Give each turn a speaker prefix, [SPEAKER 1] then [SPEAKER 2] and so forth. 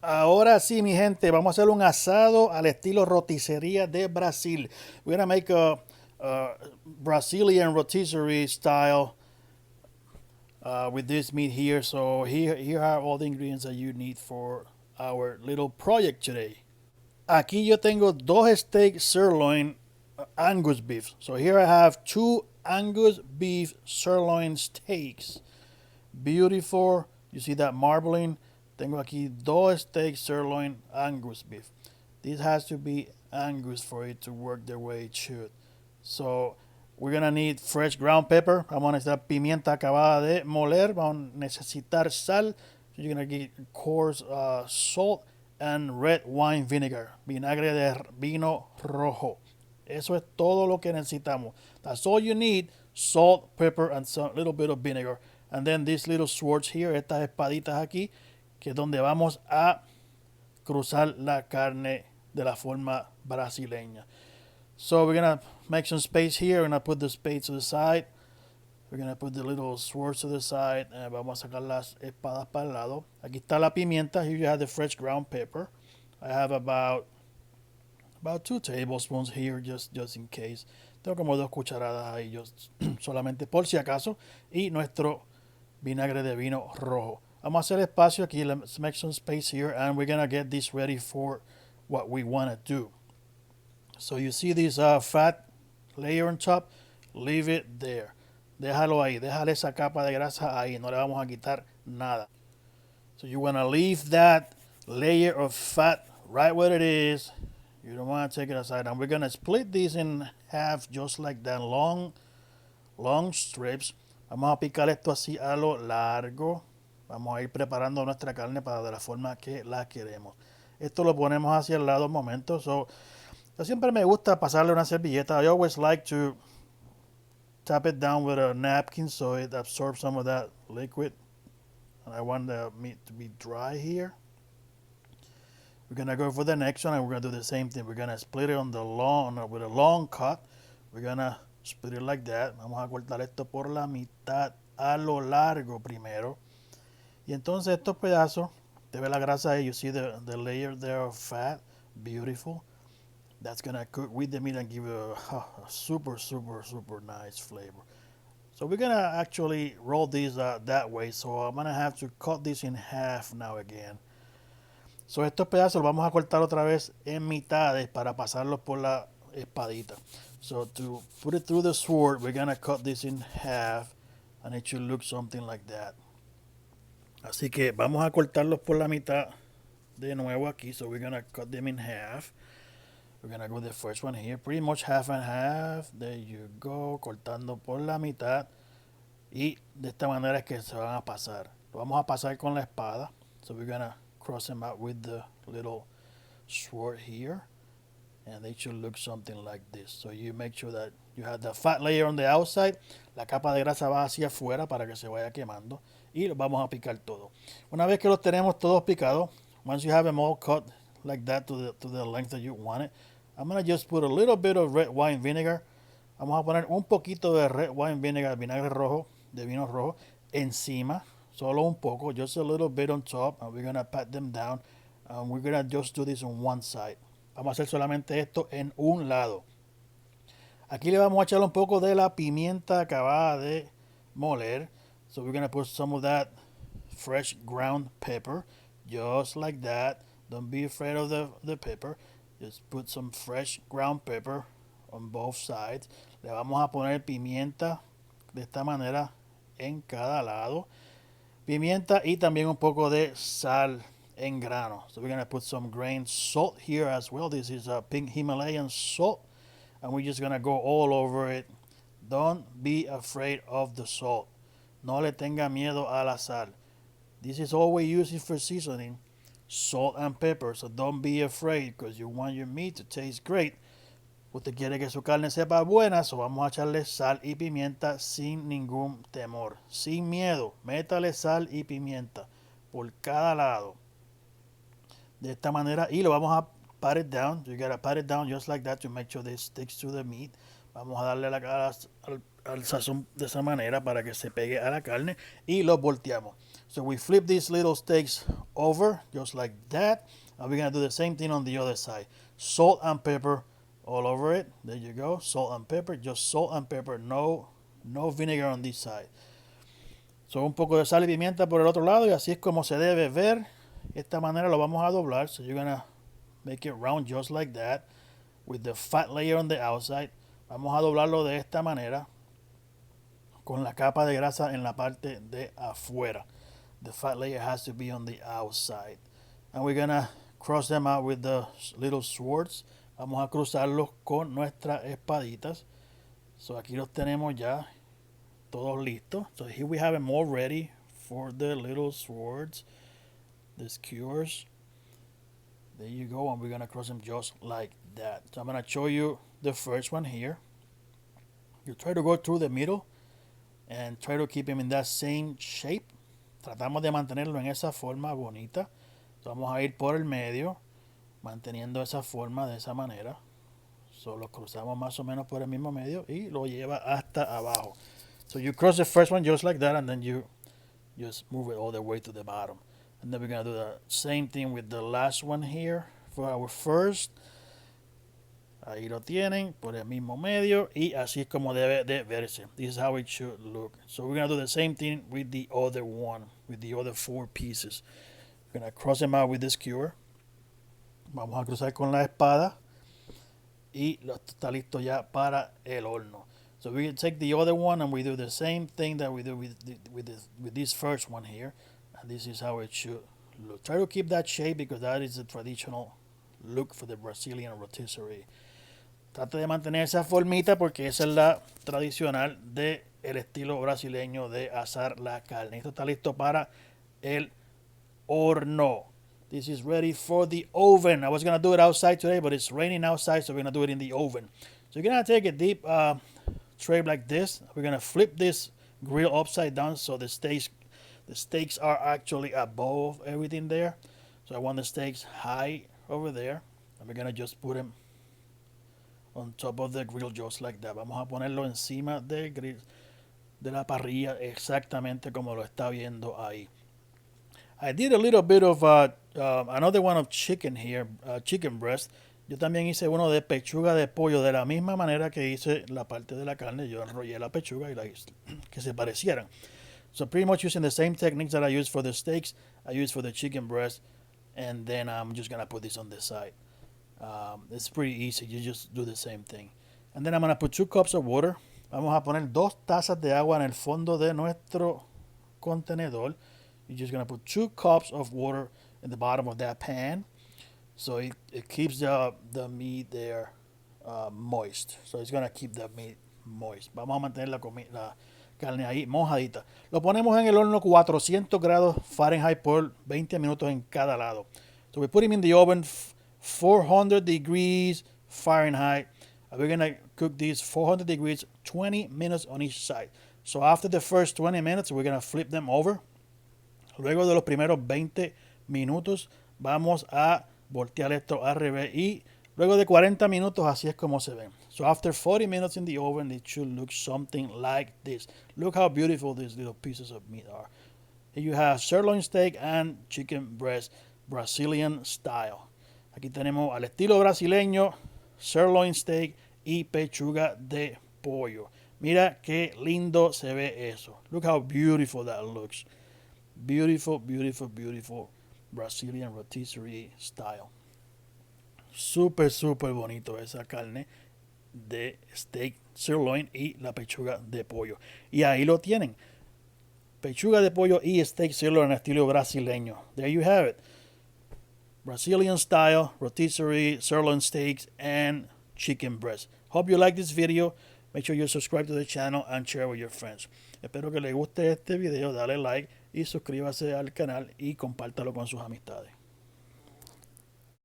[SPEAKER 1] Ahora sí, mi gente, vamos a hacer un asado al estilo Rotisserie de Brasil. We're gonna make a Brazilian rotisserie style with this meat here. So here are all the ingredients that you need for our little project today. Aquí yo tengo dos steak sirloin Angus beef. So here I have two Angus beef sirloin steaks. Beautiful. You see that marbling? Tengo aquí dos steak sirloin Angus beef. This has to be Angus for it to work the way it should. So we're gonna need fresh ground pepper. Vamos a necesitar pimienta acabada de moler. Vamos a necesitar sal. So you're gonna get coarse salt and red wine vinegar. Vinagre de vino rojo. Eso es todo lo que necesitamos. That's all you need. Salt, pepper, and a little bit of vinegar. And then these little swords here, estas espaditas aquí, que es donde vamos a cruzar la carne de la forma brasileña. So we're gonna make some space here. We're gonna put the spade to the side. We're gonna put the little swords to the side. Vamos a sacar las espadas para el lado. Aquí está la pimienta. Here you have the fresh ground pepper. I have about 2 tablespoons here, just in case. Tengo como 2 cucharadas ahí, solamente por si acaso. Y nuestro vinagre de vino rojo. Vamos a hacer espacio aquí. Let's make some space here, and we're gonna get this ready for what we want to do. So you see this fat layer on top, leave it there. Déjalo ahí, déjale esa capa de grasa ahí, no le vamos a quitar nada. So you want to leave that layer of fat right where it is. You don't want to take it aside. And we're going to split these in half just like that, long strips. Vamos a picar esto así a lo largo. Vamos a ir preparando nuestra carne para de la forma que la queremos. Esto lo ponemos hacia el lado un momento. So, yo siempre me gusta pasarle una servilleta. I always like to tap it down with a napkin so it absorbs some of that liquid. And I want the meat to be dry here. We're gonna go for the next one and we're gonna do the same thing. We're gonna split it on the with a long cut. We're gonna split it like that. Vamos a cortar esto por la mitad a lo largo primero. Y entonces estos pedazos, te ve la grasa ahí, you see the layer there of fat, beautiful. That's gonna cook with the meat and give you a super nice flavor. So we're gonna actually roll these that way. So I'm gonna have to cut this in half now again. So estos pedazos los vamos a cortar otra vez en mitades para pasarlos por la espadita. So to put it through the sword, we're gonna cut this in half, and it should look something like that. Así que vamos a cortarlos por la mitad de nuevo aquí. So we're gonna cut them in half. We're gonna go the first one here, pretty much half and half. There you go, cortando por la mitad. Y de esta manera es que se van a pasar. Lo vamos a pasar con la espada. So we're gonna cross them out with the little sword here. And they should look something like this. So you make sure that you have the fat layer on the outside. La capa de grasa va hacia afuera para que se vaya quemando. Y los vamos a picar todo. Una vez que los tenemos todos picados, once you have them all cut like that to the length that you want it, I'm going to just put a little bit of red wine vinegar. Vamos a poner un poquito de red wine vinegar, vinagre rojo, de vino rojo, encima. Solo un poco, just a little bit on top. And we're going to pat them down. And we're going to just do this on one side. Vamos a hacer solamente esto en un lado. Aquí le vamos a echar un poco de la pimienta acabada de moler. So we're going to put some of that fresh ground pepper. Just like that. Don't be afraid of the pepper. Just put some fresh ground pepper on both sides. Le vamos a poner pimienta de esta manera en cada lado. Pimienta y también un poco de sal en grano. So we're going to put some grain salt here as well. This is a pink Himalayan salt. And we're just going to go all over it. Don't be afraid of the salt. No le tenga miedo a la sal. This is all we use for seasoning. Salt and pepper. So don't be afraid because you want your meat to taste great. Usted quiere que su carne sepa buena, so vamos a echarle sal y pimienta sin ningún temor. Sin miedo. Métale sal y pimienta por cada lado. De esta manera. Y lo vamos a pat it down. You gotta pat it down just like that to make sure this sticks to the meat. Vamos a darle al sazón de esa manera para que se pegue a la carne. Y lo volteamos. So we flip these little steaks over just like that, and we're gonna do the same thing on the other side. Salt and pepper all over it. There you go. Salt and pepper, just salt and pepper, no vinegar on this side. So un poco de sal y pimienta por el otro lado, y así es como se debe ver. De esta manera lo vamos a doblar. So you're gonna make it round just like that with the fat layer on the outside. Vamos a doblarlo de esta manera con la capa de grasa en la parte de afuera. The fat layer has to be on the outside. And we're gonna cross them out with the little swords. Vamos a cruzarlos con nuestras espaditas. So aquí los tenemos ya todos listos. So here we have them all ready for the little swords, the skewers. There you go, and we're gonna cross them just like that. So I'm gonna show you the first one here. You try to go through the middle and try to keep them in that same shape. Tratamos de mantenerlo en esa forma bonita. So vamos a ir por el medio, manteniendo esa forma de esa manera. So lo cruzamos más o menos por el mismo medio y lo lleva hasta abajo. So you cross the first one just like that, and then you just move it all the way to the bottom. And then we're gonna do the same thing with the last one here for our first. Ahí lo tienen por el mismo medio, y así es como debe de verse. This is how it should look. So we're gonna do the same thing with the other one, with the other 4 pieces. We're gonna cross them out with the skewer. Vamos a cruzar con la espada y está listo ya para el horno. So we take the other one and we do the same thing that we do with this first one here. And this is how it should look. Try to keep that shape because that is the traditional look for the Brazilian rotisserie. Trata de mantener esa formita porque esa es la tradicional del estilo brasileño de asar la carne. Esto está listo para el horno. This is ready for the oven. I was going to do it outside today, but it's raining outside, so we're going to do it in the oven. So you're going to take a deep tray like this. We're going to flip this grill upside down so the steaks are actually above everything there. So I want the steaks high over there. And we're going to just put them on top of the grill just like that. Vamos a ponerlo encima del grill, de la parrilla, exactamente como lo está viendo ahí. I did a little bit of another one of chicken here, chicken breast. Yo también hice uno de pechuga de pollo de la misma manera que hice la parte de la carne. Yo enrollé la pechuga y que se parecieran. So pretty much using the same techniques that I used for the steaks, I used for the chicken breast. And then I'm just going to put this on the side. It's pretty easy. You just do the same thing. And then I'm going to put 2 cups of water. Vamos a poner 2 tazas de agua en el fondo de nuestro contenedor. You're just going to put 2 cups of water in the bottom of that pan. So it keeps the meat there moist. So it's going to keep the meat moist. Vamos a mantener la carne ahí mojadita. Lo ponemos en el horno 400 grados Fahrenheit por 20 minutos en cada lado. So we put him in the oven 400 degrees Fahrenheit. We're going to cook these 400 degrees 20 minutes on each side. So after the first 20 minutes, we're going to flip them over. Luego de los primeros 20 minutos, vamos a voltear esto al revés. Y luego de 40 minutos, así es como se ven. So after 40 minutes in the oven, it should look something like this. Look how beautiful these little pieces of meat are. Here you have sirloin steak and chicken breast, Brazilian style. Aquí tenemos al estilo brasileño, sirloin steak y pechuga de pollo. Mira qué lindo se ve eso. Look how beautiful that looks. Beautiful, beautiful, beautiful Brazilian rotisserie style. Súper, súper bonito esa carne de steak, sirloin y la pechuga de pollo. Y ahí lo tienen. Pechuga de pollo y steak sirloin en estilo brasileño. There you have it. Brazilian style, rotisserie, sirloin steaks, and chicken breast. Hope you like this video. Make sure you subscribe to the channel and share with your friends. Espero que les guste este video. Dale like y suscríbase al canal y compártalo con sus amistades.